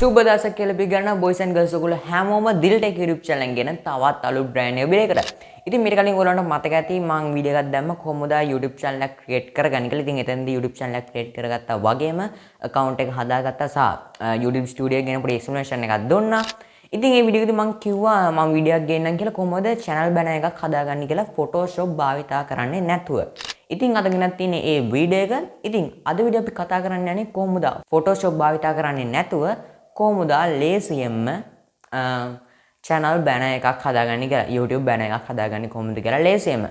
සුබ දවසක් කියලා පිළිගන්න boys and girls ඔයගොල්ලෝ හැමෝම දිල්ට YouTube channel එකෙන් තවත් අලුත් brand new video එකකට. ඉතින් මීට කලින් ඔයගොල්ලන්ට මතක ඇති මම වීඩියෝ එකක් දැම්ම කොහොමද YouTube channel එක create කරගන්නේ කියලා. ඉතින් එතනදී YouTube channel එක create කරගත්තා වගේම account එක හදාගත්තා සහ YouTube studio එක ගැන පොඩි explanation එකක් දුන්නා. ඉතින් මේ වීඩියෝ එකේදී මම කිව්වා මම වීඩියෝ එකක් ගේන්නම් කියලා කොහොමද channel banner එකක් හදාගන්නේ කියලා Photoshop භාවිතා කරන්නේ නැතුව. ඉතින් අද ගෙනත් තියෙන්නේ මේ වීඩියෝ එක. ඉතින් අද වීඩියෝ අපි කතා කරන්න යන්නේ කොහොමද Photoshop භාවිතා කරන්නේ නැතුව කොහොමද ලේසියෙන්ම channel banner එකක් හදාගන්නේ කියලා YouTube banner එකක් හදාගන්නේ කොහොමද කියලා ලේසියෙන්ම.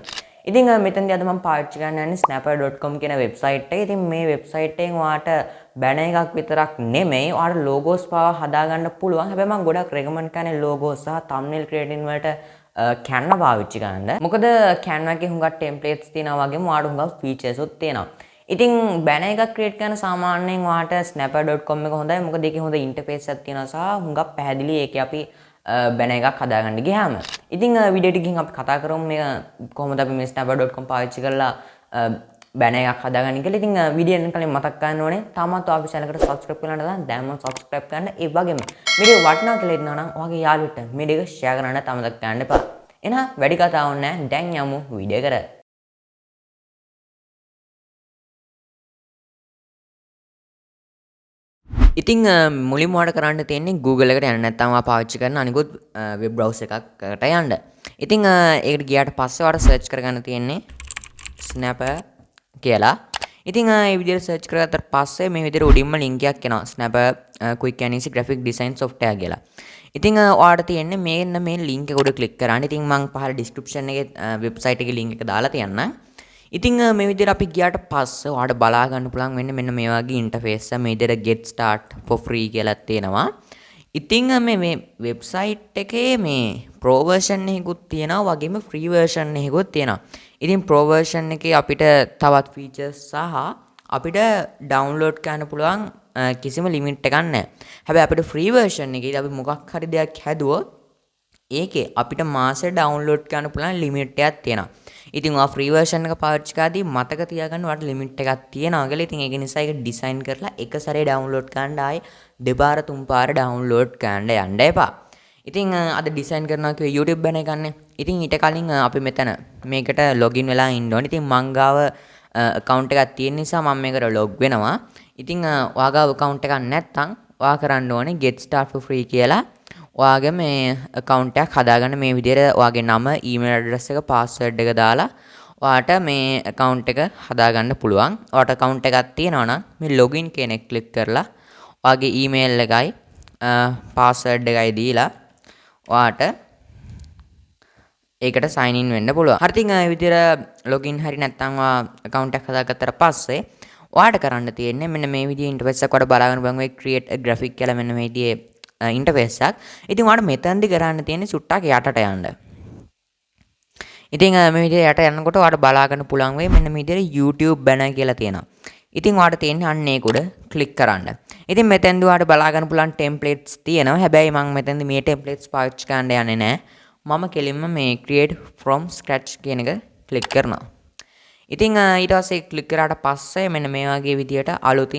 ඉතින් මෙතනදී අද මම පාවිච්චි කරන්න යන්නේ snapper.com කියන වෙබ්සයිට් එක. ඉතින් මේ වෙබ්සයිට් එකෙන් ඔයාට banner එකක් විතරක් නෙමෙයි ඔයාට logos පාව හදාගන්න පුළුවන්. හැබැයි මම ගොඩක් recommend කරන්නේ logos සහ thumbnail creating වලට Canva පාවිච්චි කරන්න. මොකද Canva එකේ හුඟක් templates තියෙනවා වගේම ඔයාට හුඟක් features උත් තියෙනවා. ඉතින් banner එකක් create කරන සාමාන්‍යයෙන් ඔයාට snapper.com එක හොඳයි. මොකද ඒකේ හොඳ interface එකක් තියෙනවා සහ හුඟක් පැහැදිලි ඒකේ අපි banner එකක් හදාගන්න ගියාම. ඉතින් වීඩියෝ එකකින් අපි කතා කරමු මේ කොහොමද අපි මේ snapper.com පාවිච්චි කරලා banner එකක් හදාගන්නේ කියලා. ඉතින් වීඩියෝ එක කලින් මතක් කරන්න ඕනේ තාමත් ඔයාගේ channel එකට subscribe කරලා නැත්නම් දැන්ම subscribe කරන්න. ඒ වගේම වීඩියෝ වටිනවා කියලා හිතනවා නම් ඔයාගේ යාළුවෙක්ට මේ දෙක share කරන්න අමතක කරන්න එපා. එහෙනම් වැඩි කතාවක් නැහැ. දැන් යමු වීඩියෝ එකට. ඉතින් මුලින්ම ඔයාලට කරන්න තියෙන්නේ Google එකට යන්න නැත්නම් ඔයා පාවිච්චි කරන අනිකුත් වෙබ් බ්‍රවුසර් එකකට යන්න. ඉතින් ඒකට ගියාට පස්සේ ඔයාලට සර්ච් කරගන්න තියෙන්නේ Snapper කියලා. ඉතින් මේ විදිහට සර්ච් කරගත්තට පස්සේ මේ විදිහට උඩින්ම link එකක් එනවා Snapper quick and easy graphic design software කියලා. ඉතින් ඔයාලට තියෙන්නේ මෙන්න මේ link එක උඩ click කරන්න. ඉතින් මම පහළ description එකේ website එකේ link එක දාලා තියන්නම්. ඉතින් මේ විදිහට අපි ගියාට පස්සේ ඔයාලට බලා ගන්න පුළුවන් වෙන්නේ මෙන්න මේ වගේ ඉන්ටර්ෆේස් එක. මේ විදිහට get start for free කියලා තියෙනවා. ඉතින් මේ වෙබ්සයිට් එකේ මේ pro version එකකුත් තියෙනවා වගේම free version එකකුත් තියෙනවා. ඉතින් pro version එකේ අපිට තවත් features සහ අපිට download කරන්න පුළුවන් කිසිම limit එකක් නැහැ. හැබැයි අපිට free version එකේදී අපි මොකක් හරි දෙයක් හැදුවොත් ඒකේ අපිට මාසෙ download කරන්න පුළුවන් limit එකක් තියෙනවා. ඉතින් ඔයා free version එක පාවිච්චි කරද්දී මතක තියාගන්න ඔයාලට limit එකක් තියෙනවා කියලා. ඉතින් ඒක නිසා ඒක design කරලා එක සැරේ download කරන්න ආයේ දෙපාර තුන් පාර download කරන්න යන්න එපා. ඉතින් අද design කරනවා කිව්වේ YouTube banner එකන්නේ. ඉතින් ඊට කලින් අපි මෙතන මේකට login වෙලා ඉන්න ඕනේ. ඉතින් මං ගාව account එකක් තියෙන නිසා මම මේකට log වෙනවා. ඉතින් ඔයා ගාව account එකක් නැත්නම් ඔයා කරන්න ඕනේ get start for free කියලා ඔයාගේ මේ account එකක් හදාගන්න. මේ විදිහට ඔයාගේ නම, email address එක, password එක දාලා ඔයාට මේ account එක හදාගන්න පුළුවන්. ඔයාට account එකක් තියෙනවා නම් මේ login කියන එක click කරලා ඔයාගේ email එකයි password එකයි දීලා ඔයාට ඒකට sign in වෙන්න පුළුවන්. හරි ඉතින් මේ විදිහට login හරි නැත්නම් ඔයා account එකක් හදාගත්තට පස්සේ ඔයාට කරන්න තියෙන්නේ මෙන්න මේ විදිහේ interface එකක් ඔයාලා බලාගන්න පුළුවන්. ඔය create a graphic කියලා මෙන්න මේ විදිහේ interface එකක්. ඉතින් ඔයාලට මෙතනදි කරන්න තියෙන්නේ සුට්ටක් යටට යන්න. ඉතින් මේ විදිහට යට යනකොට ඔයාලට බලා ගන්න පුළුවන් වෙයි මෙන්න මේ විදිහට YouTube banner කියලා තියෙනවා. ඉතින් ඔයාලට තියෙන්නේ අන්න ඒක උඩ click කරන්න. ඉතින් මෙතෙන්දී ඔයාලට බලා ගන්න පුළුවන් templates තියෙනවා. හැබැයි මම මෙතෙන්දී මේ templates පාවිච්චි කරන්න යන්නේ නැහැ. මම කෙලින්ම මේ create from scratch කියන එක click කරනවා. ඉතින් ඊට පස්සේ click කරාට පස්සේ මෙන්න මේ වගේ විදියට අලුත්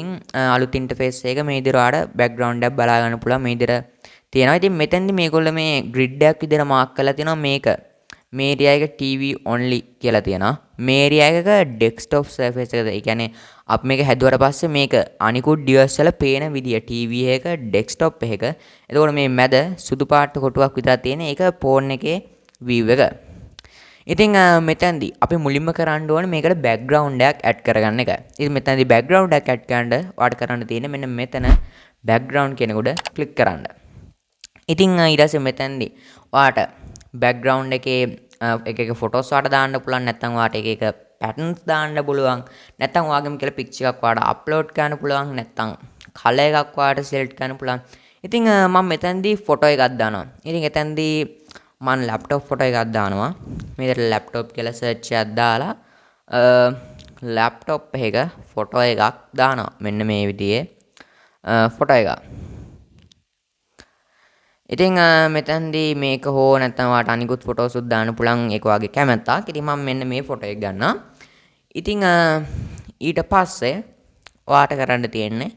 interface එක මේ විදිහට ඔයාලට background එකක් බලා ගන්න පුළුවන් මේ විදිහට තියෙනවා. ඉතින් මෙතෙන්දි මේගොල්ලෝ මේ grid එකක් විදිහට mark කරලා තියෙනවා. මේක මේ area එක TV only කියලා තියෙනවා. මේ area එක desktop surface එකද. ඒ කියන්නේ අපි මේක හැදුවට පස්සේ මේක අනිකුත් device වල පේන විදිය TV එක desktop එක. එතකොට මේ මැද සුදු පාට කොටුවක් විතර තියෙන ඒක phone එකේ view එක. ඉතින් මෙතනදී අපි මුලින්ම කරන්න ඕනේ මේකට background එකක් add කරගන්න එක. ඉතින් මෙතනදී background එකක් add කරන්න ඔයාලට කරන්න තියෙන්නේ මෙන්න මෙතන background කියන උඩ click කරන්න. ඉතින් ඊට පස්සේ මෙතනදී ඔයාට background එකේ එක photos ඔයාලට දාන්න පුළුවන්. නැත්නම් ඔයාලට එක patterns දාන්න පුළුවන්. නැත්නම් ඔයාගේම කියලා picture එකක් ඔයාලට upload කරන්න පුළුවන්. නැත්නම් color එකක් ඔයාලට select කරන්න පුළුවන්. ඉතින් මම මෙතනදී photo එකක් දානවා. ඉතින් එතනදී මම laptop photo එකක් දානවා. මේ විදිහට laptop කියලා search එකක් දාලා laptop එක photo එකක් දානවා. මෙන්න මේ විදිහේ photo එකක්. ඉතින් මෙතනදී මේක හෝ නැත්නම් ඔයාලට අනිකුත් photos උත් දාන්න පුළුවන්. ඒක ඔයාගේ කැමැත්තක්. ඉතින් මම මෙන්න මේ photo එක ගන්නවා. ඉතින් ඊට පස්සේ ඔයාට කරන්න තියෙන්නේ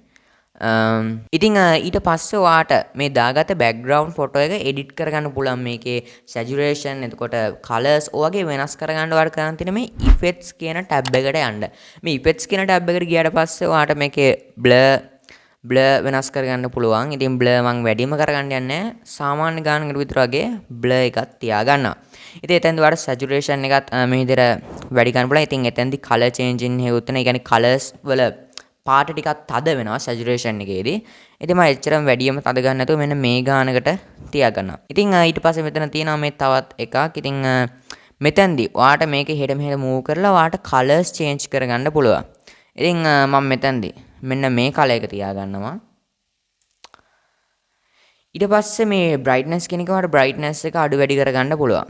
ඉතිං ඊට පස්සේ ඔයාට මේ දාගත බැක්ග්‍රවුන්ඩ් ෆොටෝ එක එඩිට් කරගන්න පුළුවන් මේකේ සැචුරේෂන් එතකොට කලර්ස් ඔයගේ වෙනස් කරගන්න ඔයාලට කරන්න තියෙන මේ ඉෆෙක්ට්ස් කියන ටැබ් එකට යන්න. මේ ඉෆෙක්ට්ස් කියන ටැබ් එකට ගියාට පස්සේ ඔයාට මේකේ බ්ලර් වෙනස් කරගන්න පුළුවන්. ඉතින් බ්ලර් මම වැඩිම කරගන්න යන්නේ සාමාන්‍ය ගානකට විතර වගේ බ්ලර් එකක් තියාගන්නවා. ඉතින් එතෙන්ද ඔයාලට සැචුරේෂන් එකත් මේ විදිහට වැඩි කරන්න පුළුවන්. ඉතින් එතෙන්දි කලර් චේන්ජින් හේතුව වෙන. ඒ කියන්නේ කලර්ස් වල පාට ටිකක් තද වෙනවා සැචුරේෂන් එකේදී. ඉතින් මම එච්චරම වැඩියම තද ගන්න නැතුව මෙන්න මේ ගානකට තියාගන්නවා. ඉතින් ඊට පස්සේ මෙතන තියෙනවා මේ තවත් එකක්. ඉතින් මෙතෙන්දී ඔයාට මේක හෙට මෙහෙට මූව් කරලා ඔයාට කලර්ස් චේන්ජ් කරගන්න පුළුවන්. ඉතින් මම මෙතෙන්දී මෙන්න මේ කලර් එක තියාගන්නවා. ඊට පස්සේ මේ බ්‍රයිට්නස් කියන එක ඔයාට බ්‍රයිට්නස් එක අඩු වැඩි කරගන්න පුළුවන්.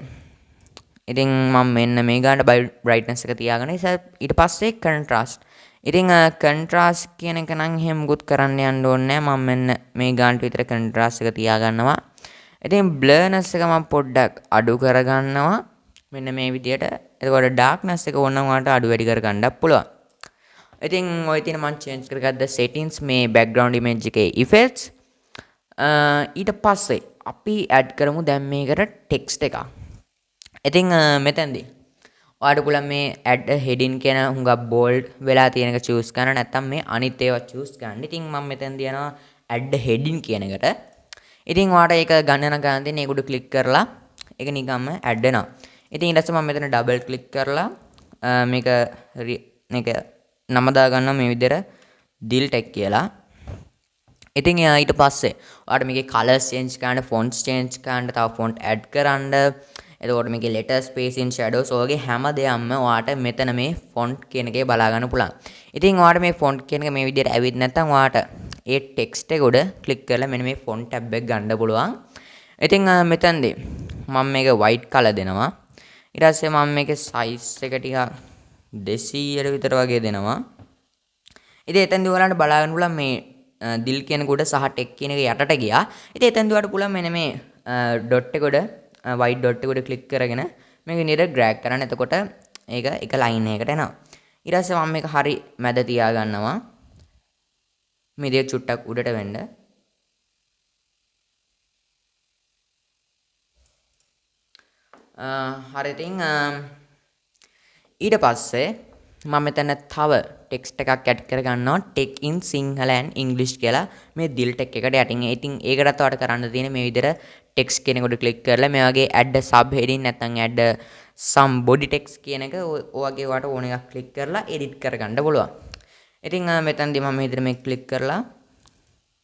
ඉතින් මම මෙන්න මේ ගානට බ්‍රයිට්නස් එක තියාගන්න. ඊට පස්සේ කන්ට්‍රාස්ට්. ඉතින් කන්ට්‍රාස්ට් කියන එක නම් එහෙම මුකුත් කරන්න යන්න ඕනේ නැහැ. මම මෙන්න මේ ගානට විතර කන්ට්‍රාස්ට් එක තියාගන්නවා. ඉතින් බ්ලර්නස් එක මම පොඩ්ඩක් අඩු කරගන්නවා. මෙන්න මේ විදියට. එතකොට ඩාර්ක්නස් එක ඕනනම් ඔයාලට අඩු වැඩි කරගන්නත් පුළුවන්. ඉතින් ඔය තියෙන මම චේන්ජ් කරගත්ත settings මේ background image එකේ effects ඊට පස්සේ අපි add කරමු දැන් මේකට text එකක්. ඉතින් මෙතෙන්දී ඔයාලට පුළුවන් මේ add heading කියන හුඟක් bold වෙලා තියෙන එක choose කරන්න නැත්නම් මේ අනිත් ඒවා choose කරන්න. ඉතින් මම මෙතෙන්දී යනවා add heading කියන එකට. ඉතින් ඔයාලට ඒක ගණන ගන්න තියෙන ඒක උඩ click කරලා ඒක නිකම්ම add වෙනවා. ඉතින් ඊට පස්සේ මම මෙතන double click කරලා මේක නම දා ගන්නවා මේ විදිහට dill tech කියලා. ඉතින් ඊට පස්සේ ඔයාලට මේකේ colors change කරන්න, fonts change කරන්න, තව font add කරන්න, එතකොට මේකේ letter spacing shadows ඔයගේ හැම දෙයක්ම ඔයාට මෙතන මේ font කියන එකේ බලා ගන්න පුළුවන්. ඉතින් ඔයාට මේ font කියන එක මේ විදිහට ඇවිත් නැත්නම් ඔයාට ඒ text එක උඩ click කරලා මෙන්න මේ font tab එක ගන්න පුළුවන්. ඉතින් මෙතනදී මම මේක white color දෙනවා. ඊට පස්සේ මම මේකේ size එක ටිකක් 200ට විතර වගේ දෙනවා. ඉතින් එතෙන්දී ඔයාලට බලා ගන්න පුළුවන් මේ දිල් කියන කොට සහ ටෙක් කියන එක යටට ගියා. ඉතින් එතෙන්දී ඔයාලට පුළුවන් මෙන්න මේ ඩොට් එක උඩ white dot එක උඩ click කරගෙන මේක විදිහට drag කරන්න. එතකොට ඒක එක line එකකට එනවා. ඊට පස්සේ මම මේක හරි මැද තියා ගන්නවා. මේ දේ චුට්ටක් උඩට වෙන්න. හරි ඉතින් ඊට පස්සේ මම මෙතන තව ටෙක්ස්ට් එකක් ඇඩ් කර ගන්නවා tech in Sinhala and English කියලා මේ දිල් ටෙක් එකට යටින්. ඉතින් ඒකටත් ඔයාලට කරන්න තියෙන්නේ මේ විදිහට ටෙක්ස්ට් කියන එකට ක්ලික් කරලා මේ වගේ add sub heading නැත්නම් add some body text කියන එක ඔයගේ ඔයාලට ඕන එකක් ක්ලික් කරලා edit කරගන්න පුළුවන්. ඉතින් මෙතනදී මම මේ විදිහට මේක ක්ලික් කරලා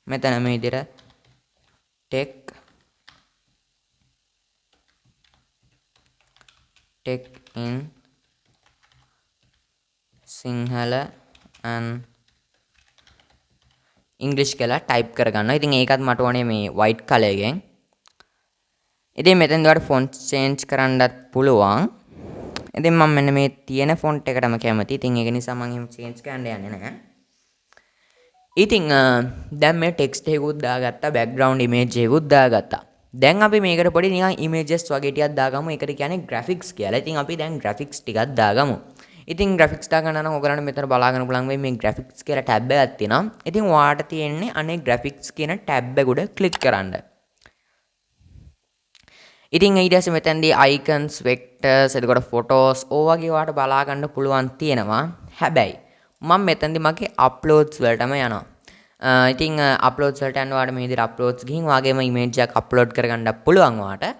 මෙතන මේ විදිහට ටෙක් in සිංහල and ඉංග්‍රීසි කියලා ටයිප් කරගන්නවා. ඉතින් ඒකත් මට ඕනේ මේ white color එකෙන්. ඉතින් මෙතෙන් ඔයාලට font change කරන්නත් පුළුවන්. ඉතින් මම මෙන්න මේ තියෙන font එකටම කැමතියි. ඉතින් ඒක නිසා මම එහෙම change කරන්න යන්නේ නැහැ. ඉතින් දැන් මේ text එකකුත් දාගත්තා, background image එකකුත් දාගත්තා. දැන් අපි මේකට පොඩි නිකන් images වගේ ටිකක් දාගමු. ඒකට කියන්නේ graphics කියලා. ඉතින් අපි දැන් graphics ටිකක් දාගමු. ඉතින් graphics දාගන්න නම් ඔයගලන්ට මෙතන බලා ගන්න පුළුවන් වෙයි මේ graphics කියලා tab එකක් තියෙනවා. ඉතින් ඔයාලට තියෙන්නේ අනේ graphics කියන tab එක උඩ click කරන්න. ඉතින් ඊට පස්සේ මෙතනදී icons, vectors, එතකොට photos වගේ ඔයාලට බලා ගන්න පුළුවන් තියෙනවා. හැබැයි මම මෙතනදී මගේ uploads වලටම යනවා. ඉතින් uploads වලට යන්න ඔයාලට මේ විදිහට uploads ගිහින් ඔයාගේම image එකක් upload කරගන්න පුළුවන් ඔයාලට.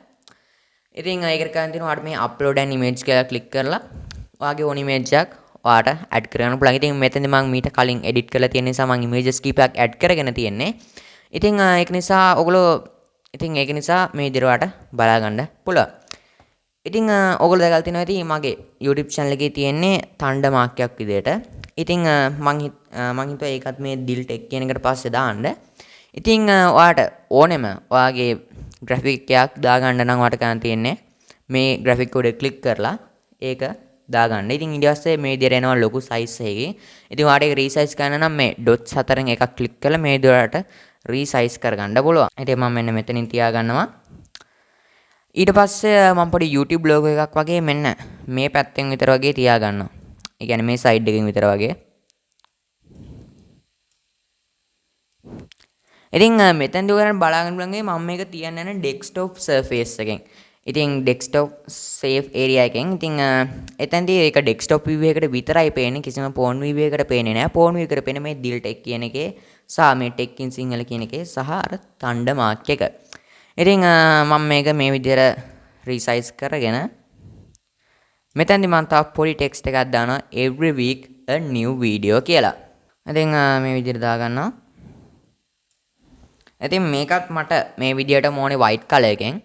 ඉතින් ඒකට කරන්න තියෙනවා ඔයාලට මේ upload an image කියලා click කරලා ඔයාගේ ඕන image එකක් ඔයාලට add කරගන්න පුළුවන්. ඉතින් මෙතනදී මම මීට කලින් edit කරලා තියෙන නිසා මම images කීපයක් add කරගෙන තියෙන්නේ. ඉතින් ඒක නිසා මේ විදිහට ඔයාලට බලා ගන්න පුළුවන්. ඉතින් ඔයගොල්ලෝ දැකලා තියෙනවා ඉතින් මගේ YouTube channel එකේ තියෙන්නේ තණ්ඩ මාක්කයක් විදිහට. ඉතින් මං හිතුවා ඒකත් මේ දිල් ටෙක් කියන එකට පස්සේ දාන්න. ඉතින් ඔයාලට ඕනෙම ඔයාගේ graphic එකක් දාගන්න නම් ඔයාලට කරන්න තියෙන්නේ මේ graphic උඩ click කරලා ඒක දාගන්න. ඉතින් ඊට පස්සේ මේ විදිහට එනවා ලොකු size එකකින්. ඉතින් ඔයාලට ඒක resize කරන්න නම් මේ dots හතරෙන් එකක් click කරලා මේ විදිහට resize කරගන්න පුළුවන්. ඉතින් මම මෙන්න මෙතනින් තියාගන්නවා. ඊට පස්සේ මම පොඩි YouTube logo එකක් වගේ මෙන්න මේ පැත්තෙන් විතර වගේ තියාගන්නවා. ඒ කියන්නේ මේ side එකකින් විතර වගේ. ඉතින් මෙතනදී ඔයගලන්ට බලාගන්න පුළුවන් මම මේක තියන්න යන ඩෙස්ක්ටොප් සර්ෆේස් එකෙන්. ඉතින් ඩෙස්ක්ටොප් සේව් ඒරියා එකෙන් ඉතින් එතනදී ඒක ඩෙස්ක්ටොප් view එකකට විතරයි පේන්නේ කිසිම ෆෝන් view එකකට පේන්නේ නැහැ. ෆෝන් view එකට පේන්නේ මේ දිල් ටෙක් කියන එකේ සහ මේ ටෙක් ඉන් සිංහල කියන එකේ සහ අර තණ්ඩ මාක් එක. ඉතින් මම මේක මේ විදිහට රීසයිස් කරගෙන මෙතනදී මම තව පොඩි ටෙක්ස්ට් එකක් දානවා every week a new video කියලා. ඉතින් මේ විදිහට දාගන්නවා. ඉතින් මේකත් මට මේ විදිහට ඕනේ white color එකෙන්.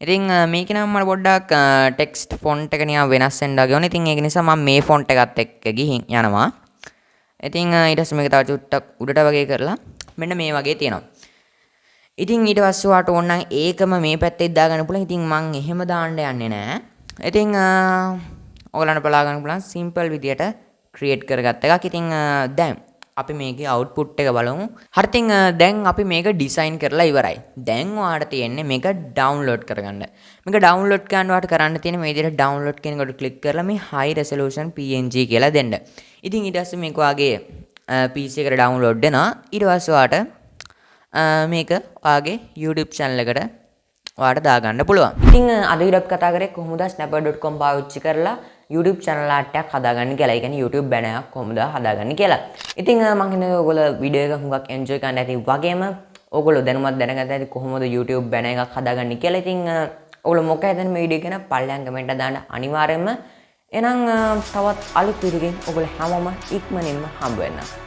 ඉතින් මේක නම් මට පොඩ්ඩක් ටෙක්ස්ට් ෆොන්ට් එක නිකන් වෙනස් වෙන්න වගේ වුණා. ඉතින් ඒක නිසා මම මේ ෆොන්ට් එකත් එක්ක ගිහින් යනවා. ඉතින් ඊට පස්සේ මේක තව චුට්ටක් උඩට වගේ කරලා මෙන්න මේ වගේ තියෙනවා. ඉතින් ඊට පස්සේ ඔයාට ඕන නම් ඒකම මේ පැත්තේ දාගන්න පුළුවන්. ඉතින් මම එහෙම දාන්න යන්නේ නැහැ. ඉතින් ඔයගලන්ට බලා ගන්න පුළුවන් සිම්පල් විදියට ක්‍රියේට් කරගත්ත එකක්. ඉතින් දැන් අපි මේකේ අවුට්පුට් එක බලමු. හරි ඉතින් දැන් අපි මේක ඩිසයින් කරලා ඉවරයි. දැන් ඔයාලට තියෙන්නේ මේක ඩවුන්ලෝඩ් කරගන්න. මේක ඩවුන්ලෝඩ් කරන්න ඔයාලට කරන්න තියෙන්නේ මේ විදිහට ඩවුන්ලෝඩ් කියන එකට ක්ලික් කරලා මේ high resolution png කියලා දෙන්න. ඉතින් ඊට පස්සේ මේක ඔයාගේ PC එකට ඩවුන්ලෝඩ් වෙනවා. ඊට පස්සේ ඔයාට මේක ඔයාගේ YouTube channel එකට ඔයාට දාගන්න පුළුවන්. ඉතින් අද වීඩියෝ කතා කරේ කොහොමද snapper.com පාවිච්චි කරලා YouTube channel එකක් හදාගන්න කියලා. ඒ කියන්නේ YouTube banner එකක් කොහොමද හදාගන්න කියලා. ඉතින් මම හිතන්නේ ඔයගොල්ලෝ වීඩියෝ එක හුඟක් enjoy කරන්න ඇති. වගේම ඔයගොල්ලෝ දැනුමත් දැනගන්න ඇති කොහොමද YouTube banner එකක් හදාගන්න කියලා. ඉතින් ඔයගොල්ලෝ මොකක්ද මේ වීඩියෝ ගැන පල්ලෙන් කමෙන්ට් දාන්න අනිවාර්යයෙන්ම. එහෙනම් තවත් අලුත් වීඩියෝ එකකින් ඔයගොල්ලෝ හැමෝම ඉක්මනින්ම හම්බ වෙන්න.